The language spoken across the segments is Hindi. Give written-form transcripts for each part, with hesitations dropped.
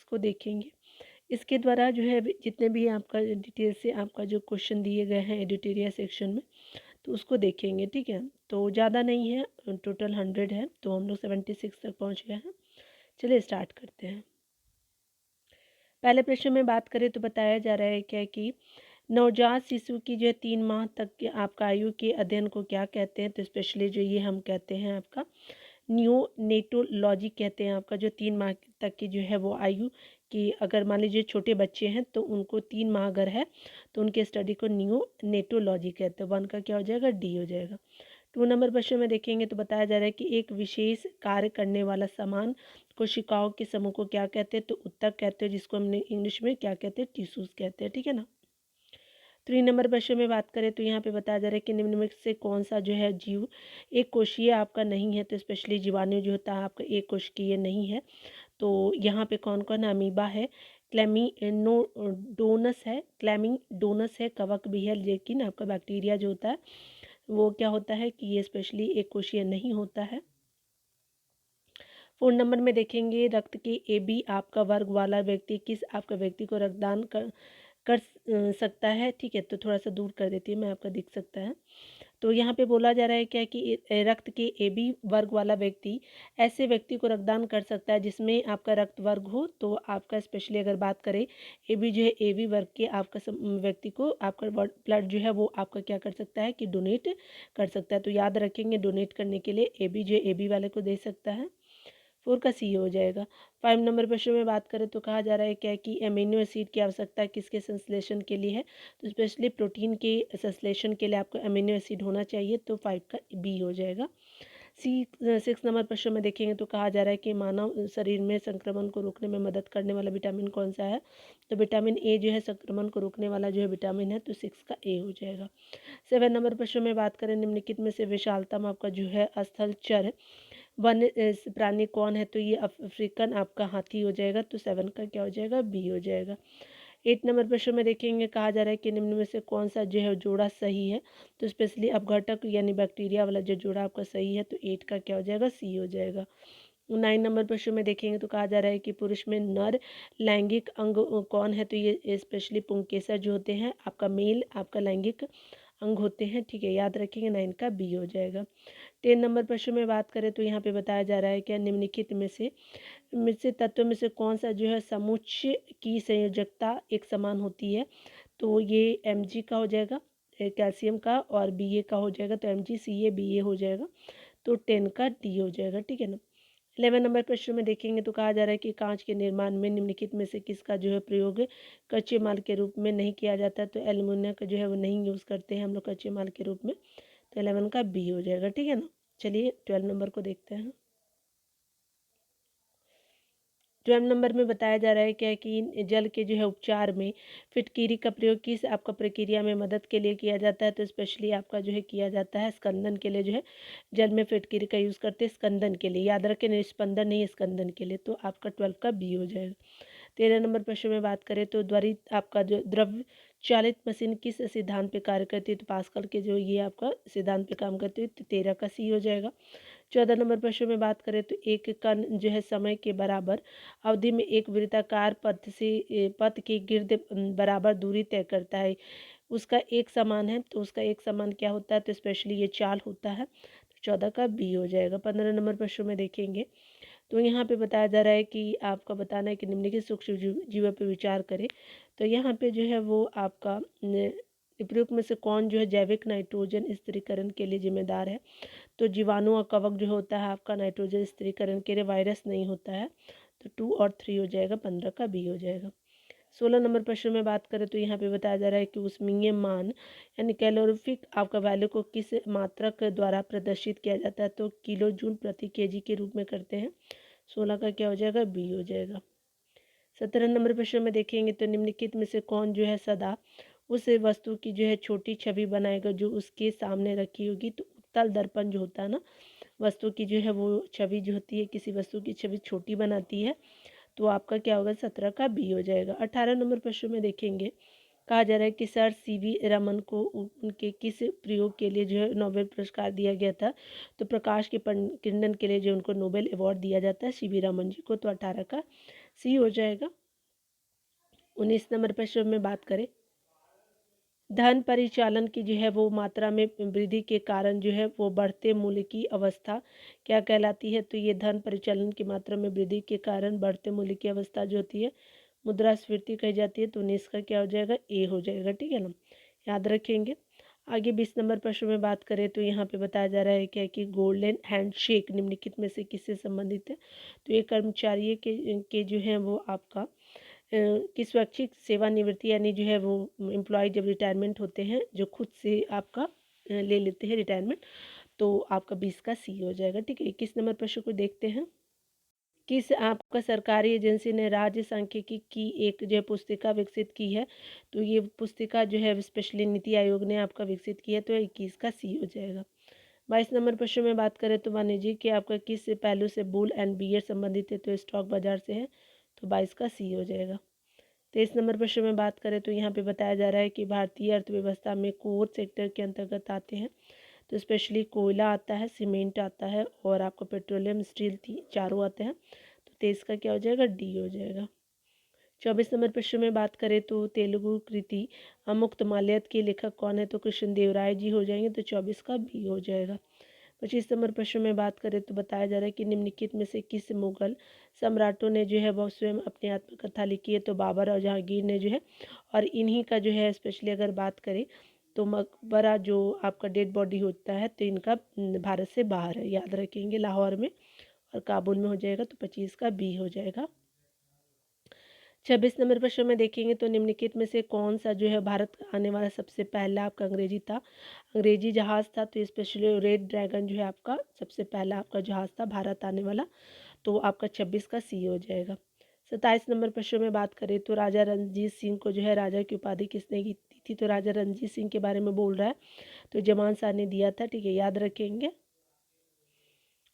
इसको देखेंगे। इसके द्वारा जो है जितने भी आपका डिटेल से आपका जो क्वेश्चन दिए गए हैं एडिटोरियल सेक्शन में, तो उसको देखेंगे, ठीक है। तो ज़्यादा नहीं है, टोटल 100 है, तो हम लोग 76 तक पहुँच गए हैं। चलिए स्टार्ट करते हैं। पहले प्रश्न में बात करें तो बताया जा रहा है क्या कि नवजात शिशु की जो है 3 माह तक के आपका आयु के अध्ययन को क्या कहते हैं, तो स्पेशली जो ये हम कहते हैं आपका नियोनेटोलॉजी कहते हैं। आपका जो 3 माह तक की जो है वो आयु की, अगर मान लीजिए छोटे बच्चे हैं तो उनको 3 माह अगर है तो उनके स्टडी को नियोनेटोलॉजी कहते हैं। 1 का क्या हो जाएगा, डी हो जाएगा। 2 नंबर प्रश्न में देखेंगे तो बताया जा रहा है कि एक विशेष कार्य करने वाला समान कोशिकाओं के समूह को क्या कहते हैं, तो ऊतक कहते हैं, जिसको हमने इंग्लिश में क्या कहते हैं, टिश्यूज कहते हैं, ठीक है ना। 3 नंबर प्रश्न में बात करें तो यहाँ पे बताया जा रहा है कि निम्न में से कौन सा जो है जीव एक कोशीय आपका नहीं है, तो स्पेशली जीवाणु जो होता है आपका एक कोशिकीय नहीं है। तो यहाँ पे कौन कौन अमीबा है, क्लेमिडोनस है, क्लेमिडोनस है, कवक भी है, लेकिन आपका बैक्टीरिया जो होता है वो क्या होता है कि ये स्पेशली एक कोशीय नहीं होता है। 4 नंबर में देखेंगे रक्त के AB आपका वर्ग वाला व्यक्ति किस आपका व्यक्ति को रक्तदान कर सकता है, ठीक है। तो थोड़ा सा दूर कर देती है मैं, आपका दिख सकता है। तो यहाँ पे बोला जा रहा है क्या कि रक्त के AB वर्ग वाला व्यक्ति ऐसे व्यक्ति को रक्तदान कर सकता है जिसमें आपका रक्त वर्ग हो। तो आपका स्पेशली अगर बात करें AB जो है AB वर्ग के आपका व्यक्ति को आपका ब्लड जो है वो आपका क्या कर सकता है कि डोनेट कर सकता है। तो याद रखेंगे डोनेट करने के लिए AB जो है AB वाले को दे सकता है। 4 का सी हो जाएगा। 5 नंबर प्रश्न में बात करें तो कहा जा रहा है क्या कि अमीनो एसिड की आवश्यकता किसके संश्लेषण के लिए है, तो स्पेशली प्रोटीन के संश्लेषण के लिए आपको अमीनो एसिड होना चाहिए। तो 5 का बी हो जाएगा। 6 नंबर प्रश्न में देखेंगे तो कहा जा रहा है कि मानव शरीर में संक्रमण को रोकने में मदद करने वाला विटामिन कौन सा है, तो विटामिन ए जो है संक्रमण को रोकने वाला जो है विटामिन है, तो 6 का ए हो जाएगा। 7 नंबर प्रश्न में बात करें निम्नलिखित में से विशालतम आपका जो है स्थलचर वन्य प्राणी कौन है, तो ये अफ्रीकन आपका हाथी हो जाएगा। तो 7 का क्या हो जाएगा, बी हो जाएगा। 8 नंबर प्रश्न में देखेंगे कहा जा रहा है कि निम्न में से कौन सा जो है जोड़ा सही है, तो स्पेशली अपघटक यानी बैक्टीरिया वाला जो जोड़ा आपका सही है, तो 8 का क्या हो जाएगा, सी हो जाएगा। 9 नंबर प्रश्न में देखेंगे तो कहा जा रहा है कि पुरुष में नर लैंगिक अंग कौन है, तो ये स्पेशली पुंकेसर जो होते हैं आपका मेल आपका लैंगिक अंग होते हैं, ठीक है। याद रखेंगे 9 का बी हो जाएगा। 10 नंबर प्रश्न में बात करें तो यहाँ पे बताया जा रहा है कि निम्नलिखित में से तत्व में से कौन सा जो है समुच्चय की संयोजकता एक समान होती है, तो ये Mg का हो जाएगा कैल्शियम का, और Ba का हो जाएगा, तो MgCaBa हो जाएगा। तो 10 का डी हो जाएगा, ठीक है ना। 11 नंबर प्रश्न में देखेंगे तो कहा जा रहा है कि कांच के निर्माण में निम्नलिखित में से किसका जो है प्रयोग कच्चे माल के रूप में नहीं किया जाता, तो एल्युमिनियम का जो है वो नहीं यूज़ करते हैं हम लोग कच्चे माल के रूप में। तो 11 का बी हो जाएगा, ठीक है ना। चलिए 12 नंबर को देखते हैं। 12 नंबर में बताया जा रहा है क्या कि जल के जो है उपचार में फिटकीरी का प्रयोग किस आपका प्रक्रिया में मदद के लिए किया जाता है, तो स्पेशली आपका जो है किया जाता है स्कंदन के लिए, जो है जल में फिटकीरी का यूज़ करते हैं स्कंदन के लिए। याद रखें निस्पंदन नहीं, स्कंदन के लिए। तो आपका 12 का बी हो जाएगा। 13 नंबर प्रश्न में बात करें तो त्वरित आपका जो द्रव चालित मशीन किस सिद्धांत पे कार्य करती है, तो पास्कल के जो ये आपका सिद्धांत पे काम करती है। तो 13 का सी हो जाएगा। 14 नंबर प्रश्न में बात करें तो एक कण जो है समय के बराबर अवधि में एक वृत्ताकार पथ के गिर्द बराबर दूरी तय करता है, उसका एक समान है, तो उसका एक समान क्या होता है, तो स्पेशली ये चाल होता है। तो 14 का बी हो जाएगा। 15 नंबर प्रश्न में देखेंगे तो यहाँ पे बताया जा रहा है कि आपका बताना है कि निम्नलिखित सूक्ष्म जीवों पर विचार करें। तो यहाँ पे जो है वो आपका उपयुक्त में से कौन जो है जैविक नाइट्रोजन स्थिरीकरण के लिए जिम्मेदार है, तो जीवाणु और कवक जो होता है आपका नाइट्रोजन स्थिरीकरण के लिए, वायरस नहीं होता है। तो 2 और 3 हो जाएगा। 15 का बी हो जाएगा। 16 नंबर प्रश्न में बात करें तो यहाँ पे बताया जा रहा है कि ऊष्मीय मान यानी कैलोरीफिक आपका वैल्यू को किस मात्रक द्वारा प्रदर्शित किया जाता है, तो किलो जूल प्रति केजी के रूप में करते हैं। 16 का क्या हो जाएगा, बी हो जाएगा। 17 नंबर प्रश्न में देखेंगे तो निम्नलिखित में से कौन जो है सदा उस वस्तु की जो है छोटी छवि बनाएगा जो उसके सामने रखी होगी, तो उत्तल दर्पण जो होता है ना, वस्तु की जो है वो छवि जो होती है किसी वस्तु की छवि छोटी बनाती है। तो आपका क्या होगा, 17 का बी हो जाएगा। 18 नंबर प्रश्न में देखेंगे कहा जा रहा है कि सर CV रमन को उनके किस प्रयोग के लिए जो है नोबेल पुरस्कार दिया गया था, तो प्रकाश के किरणन के लिए जो उनको नोबेल अवार्ड दिया जाता है CV रमन जी को। तो 18 का सी हो जाएगा। 19 नंबर प्रश्न में बात करें, धन परिचालन की जो है वो मात्रा में वृद्धि के कारण जो है वो बढ़ते मूल्य की अवस्था क्या कहलाती है? तो ये धन परिचालन की मात्रा में वृद्धि के कारण बढ़ते मूल्य की अवस्था जो होती है मुद्रास्फीति कही जाती है। तो 19 का क्या हो जाएगा? ए हो जाएगा, ठीक है ना, याद रखेंगे। आगे 20 नंबर प्रश्न में बात करें तो यहाँ पे बताया जा रहा है क्या कि गोल्डन हैंडशेक निम्नलिखित में से किससे संबंधित है? तो ये कर्मचारी के जो है वो आपका कि स्वैच्छिक सेवानिवृत्ति यानी जो है वो एम्प्लॉय जब रिटायरमेंट होते हैं जो खुद से आपका ले लेते हैं रिटायरमेंट, तो आपका 20 का सी हो जाएगा, ठीक है। 21 नंबर प्रश्न को देखते हैं, किस आपका सरकारी एजेंसी ने राज्य सांख्यिकी की एक जो है पुस्तिका विकसित की है? तो ये पुस्तिका जो है स्पेशली नीति आयोग ने आपका विकसित की है, तो 21 का सी हो जाएगा। 22 नंबर प्रश्न में बात करें तो वाणिज्य के आपका किस पहलू से बुल एंड बियर संबंधित है? तो स्टॉक बाजार से है, तो 22 का सी हो जाएगा। 23 नंबर प्रश्न में बात करें तो यहाँ पे बताया जा रहा है कि भारतीय अर्थव्यवस्था में कोर सेक्टर के अंतर्गत आते हैं, तो स्पेशली कोयला आता है, सीमेंट आता है और आपको पेट्रोलियम, स्टील चारों आते हैं। तो 23 का क्या हो जाएगा? डी हो जाएगा। 24 नंबर प्रश्न में बात करें तो तेलुगु कृति अमुक्त माल्यद के लेखक कौन है? तो कृष्णदेवराय जी हो जाएंगे, तो 24 का बी हो जाएगा। 25 नंबर प्रश्न में बात करें तो बताया जा रहा है कि निम्नलिखित में से किस मुगल सम्राटों ने जो है वो स्वयं अपनी आत्मकथा लिखी है? तो बाबर और जहांगीर ने जो है, और इन्हीं का जो है स्पेशली अगर बात करें तो मकबरा जो आपका डेड बॉडी होता है तो इनका भारत से बाहर है, याद रखेंगे, लाहौर में और काबुल में हो जाएगा, तो 25 का बी हो जाएगा। 26 नंबर प्रश्न में देखेंगे तो निम्नलिखित में से कौन सा जो है भारत आने वाला सबसे पहला आपका अंग्रेजी जहाज़ था? तो स्पेशली रेड ड्रैगन जो है आपका सबसे पहला आपका जहाज़ था भारत आने वाला, तो आपका 26 का सी हो जाएगा। 27 नंबर प्रश्न में बात करें तो राजा रणजीत सिंह को जो है राजा की उपाधि किसने दी थी? तो राजा रणजीत सिंह के बारे में बोल रहा है, तो जमान शाह ने दिया था, ठीक है, याद रखेंगे।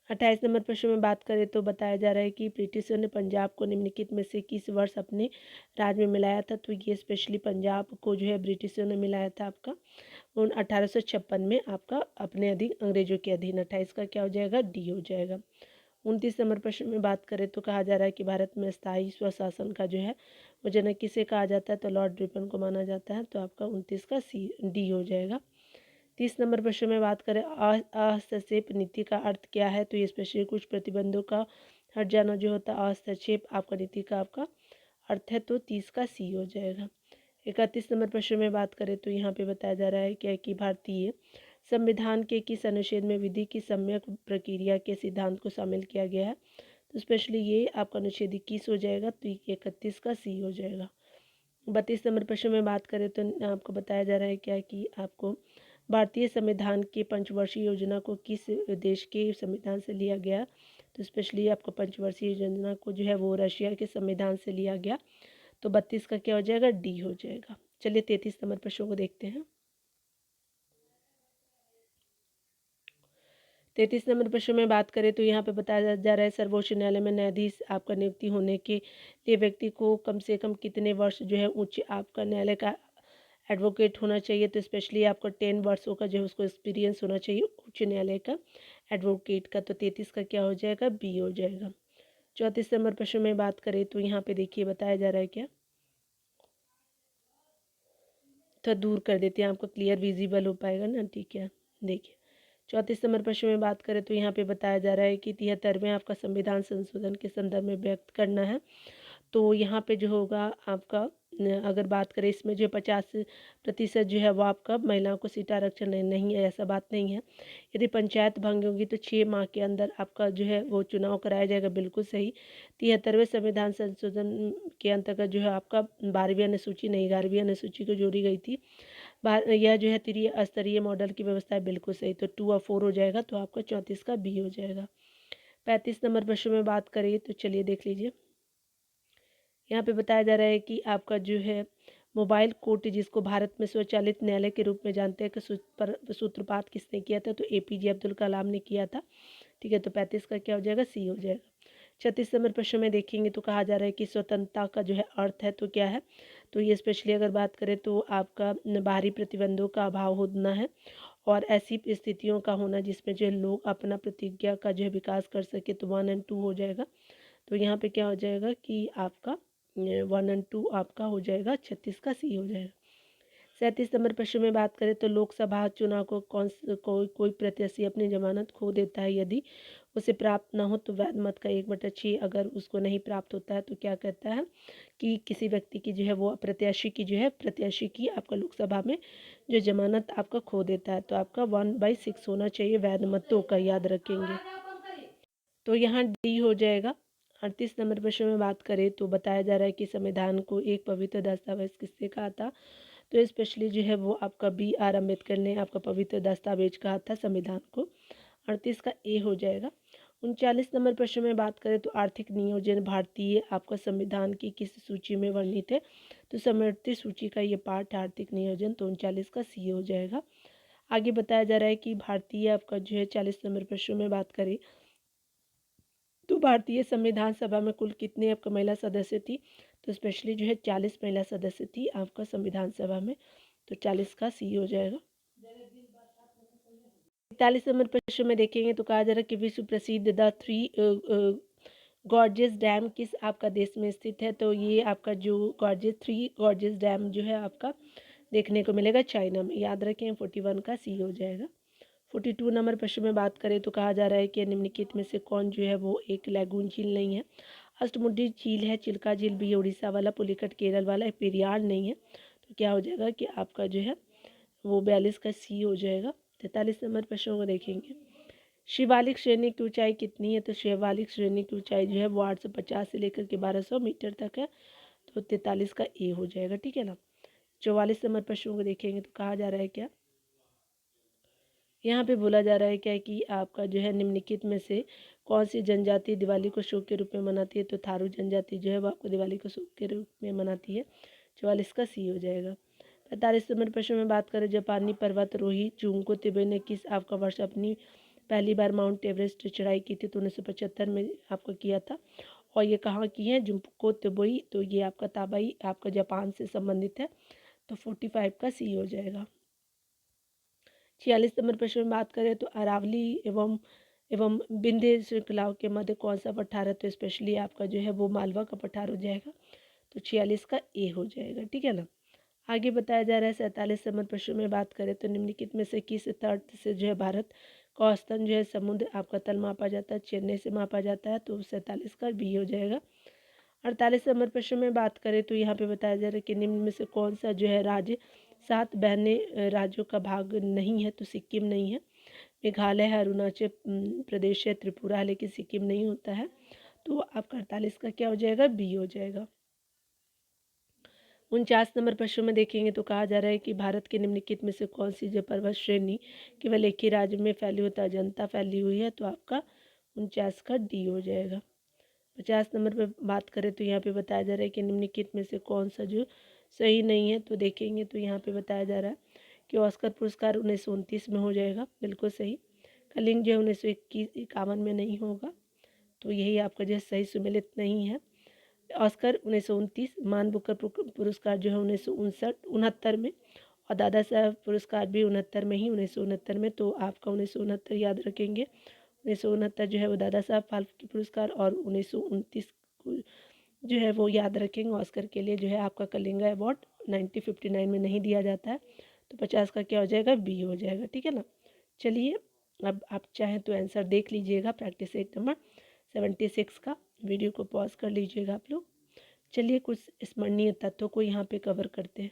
28 नंबर प्रश्न में बात करें तो बताया जा रहा है कि ब्रिटिशों ने पंजाब को निम्नलिखित में से किस वर्ष अपने राज में मिलाया था? तो ये स्पेशली पंजाब को जो है ब्रिटिशों ने मिलाया था आपका 1856 में आपका अपने अधीन, अंग्रेजों के अधीन। 28 का क्या हो जाएगा? डी हो जाएगा। 29 नंबर प्रश्न में बात करें तो कहा जा रहा है कि भारत में स्थायी स्वशासन का जो है वो जनक किसे कहा जाता है? तो लॉर्ड रिपन को माना जाता है, तो आपका 29 का सी डी हो जाएगा। 30 नंबर प्रश्न में बात करें हस्तक्षेप नीति का अर्थ क्या है? तो ये स्पेशली कुछ प्रतिबंधों का हट जाना जो होता है हस्तक्षेप आपका नीति का आपका अर्थ है, तो 30 का सी हो जाएगा। 31 नंबर प्रश्न में बात करें तो यहाँ पे बताया जा रहा है क्या कि भारतीय संविधान के किस अनुच्छेद में विधि की सम्यक प्रक्रिया के सिद्धांत को शामिल किया गया है? तो स्पेशली ये आपका अनुच्छेद 21 हो जाएगा, तो 31 का सी हो जाएगा। 32 नंबर प्रश्न में बात करें तो आपको बताया जा रहा है क्या कि आपको भारतीय संविधान के पंचवर्षीय योजना को किस देश के संविधान से लिया गया? तो स्पेशली आपको पंचवर्षीय योजना को जो है वो रशिया के संविधान से लिया गया, तो 32 का क्या हो जाएगा? डी हो जाएगा। चलिए 33 नंबर प्रश्न को देखते हैं। 33 नंबर प्रश्न में बात करें तो यहाँ पे बताया जा रहा है सर्वोच्च न्यायालय में न्यायाधीश आपका नियुक्ति होने के लिए व्यक्ति को कम से कम कितने वर्ष जो है उच्च आपका न्यायालय का एडवोकेट होना चाहिए? तो स्पेशली आपको 10 वर्षों का जो है उसको एक्सपीरियंस होना चाहिए उच्च न्यायालय का एडवोकेट का, तो 33 का क्या हो जाएगा? बी हो जाएगा। 34 नंबर प्रश्न में बात करें तो यहाँ पे देखिए बताया जा रहा है क्या, तो दूर कर देते हैं, आपको क्लियर विजिबल हो पाएगा ना, ठीक है। देखिए 34 नंबर प्रश्न में बात करें तो यहाँ पे बताया जा रहा है कि 73वें आपका संविधान संशोधन के संदर्भ में व्यक्त करना है, तो यहाँ पे जो होगा आपका अगर बात करें इसमें जो 50% जो है वो आपका महिलाओं को सीट आरक्षण नहीं है, ऐसा बात नहीं है। यदि पंचायत भंग होगी तो 6 माह के अंदर आपका जो है वो चुनाव कराया जाएगा, बिल्कुल सही। 73वें संविधान संशोधन के अंतर्गत जो है आपका 12वीं अनुसूची नहीं 11वीं अनुसूची को जोड़ी गई थी। यह जो है त्रिस्तरीय मॉडल की व्यवस्था है, बिल्कुल सही, तो 2 और 4 हो जाएगा, तो आपका 34 का बी हो जाएगा। 35 नंबर प्रश्न में बात करिए तो चलिए देख लीजिए, यहाँ पे बताया जा रहा है कि आपका जो है मोबाइल कोर्ट जिसको भारत में स्वचालित न्यायालय के रूप में जानते हैं कि सूत्रपात किसने किया था? तो एपीजे अब्दुल कलाम ने किया था, ठीक है, तो 35 का क्या हो जाएगा? सी हो जाएगा। 36 नंबर प्रश्न में देखेंगे तो कहा जा रहा है कि स्वतंत्रता का जो है अर्थ है तो क्या है? तो ये स्पेशली अगर बात करें तो आपका बाहरी प्रतिबंधों का अभाव होना है और ऐसी स्थितियों का होना जिसमें जो लोग अपना प्रतिज्ञा का जो है विकास कर सके, तो 1 और 2 हो जाएगा। तो यहाँ पे क्या हो जाएगा कि आपका 1 और 2 आपका हो जाएगा, 36 का सी हो जाएगा। 37 नंबर प्रश्न में बात करें तो लोकसभा चुनाव को कोई प्रत्याशी अपनी जमानत खो देता है, यदि उसे प्राप्त ना हो तो वैध मत का 1/6 अगर उसको नहीं प्राप्त होता है तो क्या कहता है कि किसी व्यक्ति की जो है वो प्रत्याशी की आपका लोकसभा में जो जमानत आपका खो देता है, तो आपका 1/6 होना चाहिए वैध मतों का, याद रखेंगे। तो यहाँ डी हो जाएगा। 38 नंबर प्रश्न में बात करें तो बताया जा रहा है कि संविधान को एक पवित्र दस्तावेज किससे कहा था, तो स्पेशली जो है वो आपका BR अम्बेडकर ने आपका पवित्र दस्तावेज कहा था संविधान को। 38 का ए हो जाएगा। 39 नंबर प्रश्न में बात करें तो आर्थिक नियोजन भारतीय आपका संविधान की किस सूची में वर्णित है, तो समवर्ती सूची का ये पार्ट है आर्थिक नियोजन, तो 39 का सी हो जाएगा। आगे बताया जा रहा है कि भारतीय आपका जो है 40 नंबर प्रश्न में बात करें तो भारतीय संविधान सभा में कुल कितने आपका महिला सदस्य थी, तो स्पेशली जो है 40 महिला सदस्य थी आपका संविधान सभा में, तो 40 का सी हो जाएगा। 41 नंबर प्रश्न में देखेंगे तो कहा जा रहा है कि विश्व प्रसिद्ध द थ्री गॉर्जेस डैम किस आपका देश में स्थित है, तो ये आपका जो थ्री गॉर्जेस डैम जो है आपका देखने को मिलेगा चाइना में, याद रखें। 41 का सी हो जाएगा। 42 नंबर प्रश्न में बात करें तो कहा जा रहा है कि निम्नलिखित में से कौन जो है वो एक लैगून झील नहीं है, अष्टमुडी झील है, चिल्का झील भी उड़ीसा वाला, पुलिकट केरल वाला, पेरियार नहीं है, तो क्या हो जाएगा कि आपका जो है वो 42 का सी हो जाएगा। 43 नंबर प्रश्नों को देखेंगे। शिवालिक श्रेणी की ऊंचाई कितनी है, तो शिवालिक श्रेणी की ऊंचाई जो है वो 850 से लेकर के 1200 मीटर तक है, तो 43 का ए हो जाएगा, ठीक है ना। 44 नंबर प्रश्नों को देखेंगे तो कहा जा रहा है क्या, यहाँ पे बोला जा रहा है क्या कि आपका जो है निम्नलिखित में से कौन सी जनजाति दिवाली को शोक के रूप में मनाती है, तो थारू जनजाति जो है वो आपको दिवाली को शोक के रूप में मनाती है, 44 का सी हो जाएगा। 45 नंबर प्रश्न में बात करें जापानी पर्वतारोही जुंको तिबे ने किस आपका वर्ष अपनी पहली बार माउंट एवरेस्ट चढ़ाई की थी, तो 1975 में आपका किया था, और ये कहाँ की है, जुंको तिबोई, तो ये आपका ताबाई आपका जापान से संबंधित है, तो 45 का सी हो जाएगा। 46 नंबर प्रश्न में बात करें तो अरावली एवं विंध्य श्रृंखलाओं के मध्य कौन सा पठार है, तो स्पेशली आपका जो है वो मालवा का पठार हो जाएगा, तो 46 का ए हो जाएगा, ठीक है ना। आगे बताया जा रहा है 47 नंबर प्रश्न में बात करें तो निम्नलिखित में से किस तट से जो है भारत का औसतन जो है समुद्र आपका तल मापा जाता है, चेन्नई से मापा जाता है, तो 47 का बी हो जाएगा। 48 नंबर प्रश्न में बात करें तो यहाँ पे बताया जा रहा है कि निम्न में से कौन सा जो है राज्य 7 बहने राज्यों का भाग नहीं है, तो सिक्किम नहीं है, मेघालय है, अरुणाचल प्रदेश है, त्रिपुरा है, लेकिन सिक्किम नहीं होता है, तो आपका 48 का क्या हो जाएगा, बी हो जाएगा। 49 नंबर प्रश्न में देखेंगे तो कहा जा रहा है कि भारत के निम्नलिखित में से कौन सी जो पर्वत श्रेणी केवल एक ही राज्य में फैली हुई अजंता फैली हुई है, तो आपका 49 का डी हो जाएगा। 50 नंबर पर बात करें तो यहाँ पे बताया जा रहा है कि निम्नलिखित में से कौन सा जो सही नहीं है, तो देखेंगे तो यहाँ पे बताया जा रहा है कि ऑस्कर पुरस्कार 1929 में हो जाएगा, बिल्कुल सही। कलिंग जो है 1951 में नहीं होगा, तो यही आपका जो है सही सुमेलित नहीं है। ऑस्कर 1929, मान बुकर पुरस्कार जो है 1969 में, और दादा साहब पुरस्कार भी 69 में ही, 1969 में, तो आपका 1969 याद रखेंगे। 1969 जो है वो दादा साहब फाल्के पुरस्कार, और 1929 जो है वो याद रखेंगे ऑस्कर के लिए जो है आपका कलिंगा अवार्ड 1959 में नहीं दिया जाता है, तो 50 का क्या हो जाएगा, बी हो जाएगा, ठीक है ना। चलिए अब आप चाहें तो आंसर देख लीजिएगा प्रैक्टिस 1 नंबर 76 का, वीडियो को पॉज कर लीजिएगा आप लोग। चलिए कुछ स्मरणीय तथ्यों को यहाँ पे कवर करते हैं।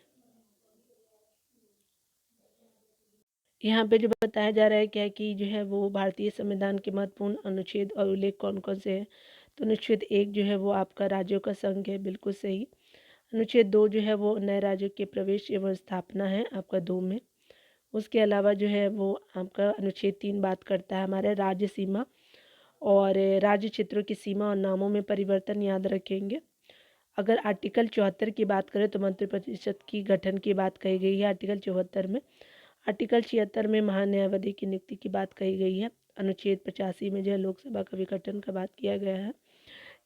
यहाँ पे जो बताया जा रहा है क्या है कि जो है वो भारतीय संविधान के महत्वपूर्ण अनुच्छेद और उल्लेख कौन कौन से हैं, तो अनुच्छेद 1 जो है वो आपका राज्यों का संघ है, बिल्कुल सही। अनुच्छेद 2 जो है वो नए राज्यों के प्रवेश एवं स्थापना है आपका 2 में। उसके अलावा जो है वो आपका अनुच्छेद 3 बात करता है हमारे राज्य सीमा और राज्य क्षेत्रों की सीमा और नामों में परिवर्तन, याद रखेंगे। अगर आर्टिकल 74 की बात करें तो मंत्रिपरिषद की गठन की बात कही गई है आर्टिकल 74 में। आर्टिकल 76 में महान्यायवादी की नियुक्ति की बात कही गई है। अनुच्छेद 85 में जो है लोकसभा का विघटन का बात किया गया है।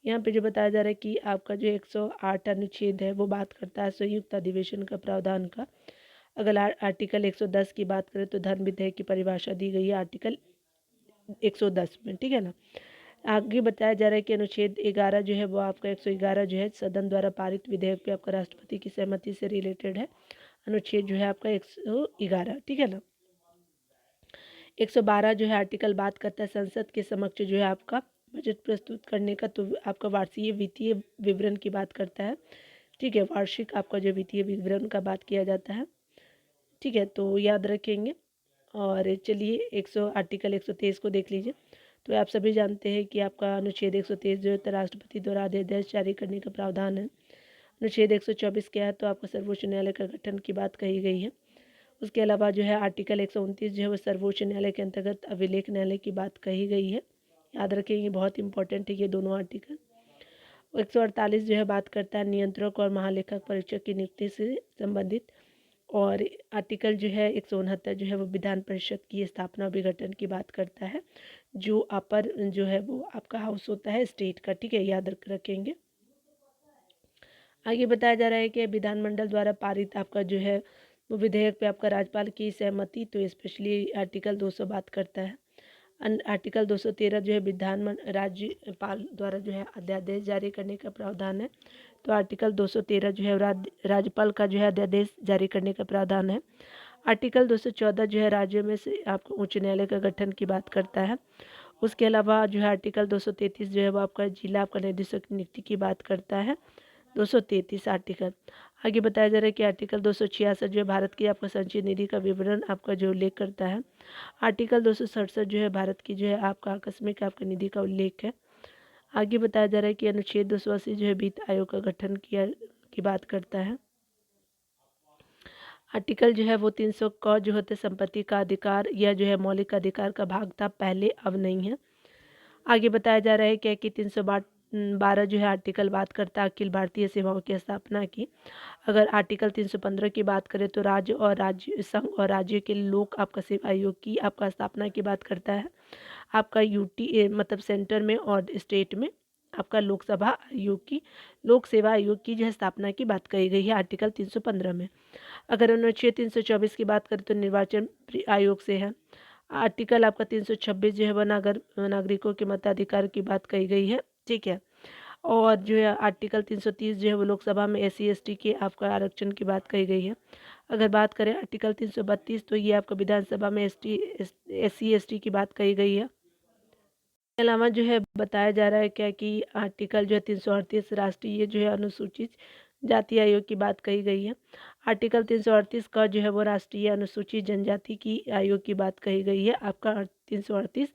यहाँ पे जो बताया जा रहा है कि आपका जो 108 अनुच्छेद है वो बात करता है संयुक्त अधिवेशन का प्रावधान का। अगर आर्टिकल 110 की बात करें तो धर्म विधेयक की परिभाषा दी गई है आर्टिकल 110 में, ठीक है ना। आगे बताया जा रहा है कि अनुच्छेद 11 जो है वो आपका 111 जो है सदन द्वारा पारित विधेयक पे आपका राष्ट्रपति की सहमति से रिलेटेड है। अनुच्छेद जो है आपका 111, ठीक है ना। 112 जो है आर्टिकल बात करता है संसद के समक्ष जो है आपका बजट प्रस्तुत करने का, तो आपका वार्षिक वित्तीय विवरण की बात करता है, ठीक है। वार्षिक आपका जो वित्तीय विवरण का बात किया जाता है, ठीक है, तो याद रखेंगे। और चलिए आर्टिकल 123 को देख लीजिए। तो आप सभी जानते हैं कि आपका अनुच्छेद 123 जो है राष्ट्रपति द्वारा अध्यादेश जारी करने का प्रावधान है। अनुच्छेद 124 क्या है, तो आपका सर्वोच्च न्यायालय का गठन की बात कही गई है। उसके अलावा जो है आर्टिकल 129 जो है वो सर्वोच्च न्यायालय के अंतर्गत अभिलेख न्यायालय की बात कही गई है। याद रखेंगे, बहुत इंपॉर्टेंट है ये दोनों आर्टिकल। 148 जो है बात करता है नियंत्रक और महालेखक परीक्षक की नियुक्ति से संबंधित। और आर्टिकल जो है 169 जो है वो विधान परिषद की स्थापना विघटन की बात करता है, जो अपर जो है वो आपका हाउस होता है स्टेट का, ठीक है, याद रखेंगे। आगे बताया जा रहा है कि विधानमंडल द्वारा पारित आपका जो है वो विधेयक पे आपका राज्यपाल की सहमति, तो स्पेशली आर्टिकल 200 बात करता है। आर्टिकल 213 जो है राज्यपाल द्वारा जो है अध्यादेश जारी करने का प्रावधान है। तो आर्टिकल 213 जो है राज्यपाल का जो है अध्यादेश जारी करने का प्रावधान है। आर्टिकल 214 जो है राज्यों में से आपको उच्च न्यायालय का गठन की बात करता है। उसके अलावा जो है आर्टिकल 233 जो है वो आपका जिला आपका निर्देशक की नियुक्ति की बात करता है। 233 आर्टिकल। आगे बताया जा रहा है कि आर्टिकल 266 जो है भारत की आपका संचित निधि का विवरण आपका जो उल्लेख करता है। आर्टिकल 267 जो है भारत की जो है आपका आकस्मिक आपका निधि का उल्लेख है। आगे बताया जा रहा है कि अनुच्छेद 280 जो है वित्त आयोग का गठन किया की बात करता है। आर्टिकल जो है वो 300 क जो होते संपत्ति का अधिकार या जो है मौलिक अधिकार का भाग था पहले, अब नहीं है। आगे बताया जा रहा है क्या कि 312 जो है आर्टिकल बात करता है अखिल भारतीय सेवाओं की स्थापना की। अगर आर्टिकल 315 की बात करें तो राज्य संघ और राज्य के लोक आपका सेवा आयोग की आपका स्थापना की बात करता है। आपका यूटी मतलब सेंटर में और स्टेट में आपका लोकसभा आयोग की लोक सेवा आयोग की जो है स्थापना की बात कही गई है आर्टिकल 315 में। अगर अनुच्छेद 324 की बात करें तो निर्वाचन आयोग से है। आर्टिकल आपका 326 जो है वह नागरिकों के मताधिकार की बात कही गई है, ठीक है। और जो है आर्टिकल 330 जो है वो लोकसभा में SC ST के आपका आरक्षण की बात कही गई है। अगर बात करें आर्टिकल 332 तो ये आपका विधानसभा में SC ST की बात कही गई है। इसके अलावा जो है बताया जा रहा है क्या कि आर्टिकल जो है 338 राष्ट्रीय जो है अनुसूचित जाति आयोग की बात कही गई है। आर्टिकल 338 का जो है वो राष्ट्रीय अनुसूचित जनजाति की आयोग की बात कही गई है आपका 338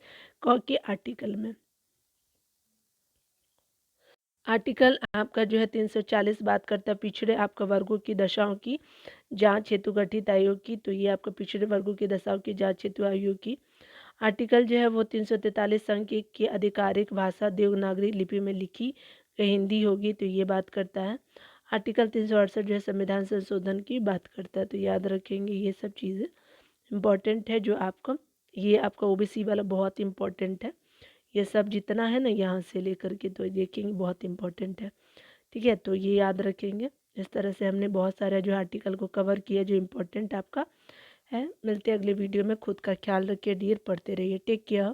क के आर्टिकल में। आर्टिकल आपका जो है 340 बात करता है पिछड़े आपका वर्गों की दशाओं की जांच हेतु गठित आयोग की, तो ये आपका पिछड़े वर्गों की दशाओं की जांच हेतु आयोग की। आर्टिकल जो है वो 343 संघ की आधिकारिक भाषा देवनागरी लिपि में लिखी गई हिंदी होगी, तो ये बात करता है। आर्टिकल 368 जो है संविधान संशोधन की बात करता है, तो याद रखेंगे ये सब चीज़ें इम्पॉर्टेंट है। जो आपका ये आपका OBC वाला बहुत इम्पॉर्टेंट है। ये सब जितना है ना यहाँ से लेकर के तो देखेंगे बहुत इम्पॉर्टेंट है, ठीक है, तो ये याद रखेंगे। इस तरह से हमने बहुत सारे जो आर्टिकल को कवर किया जो इम्पोर्टेंट आपका है। मिलते हैं अगले वीडियो में। खुद का ख्याल रखिए डियर, पढ़ते रहिए। Take care.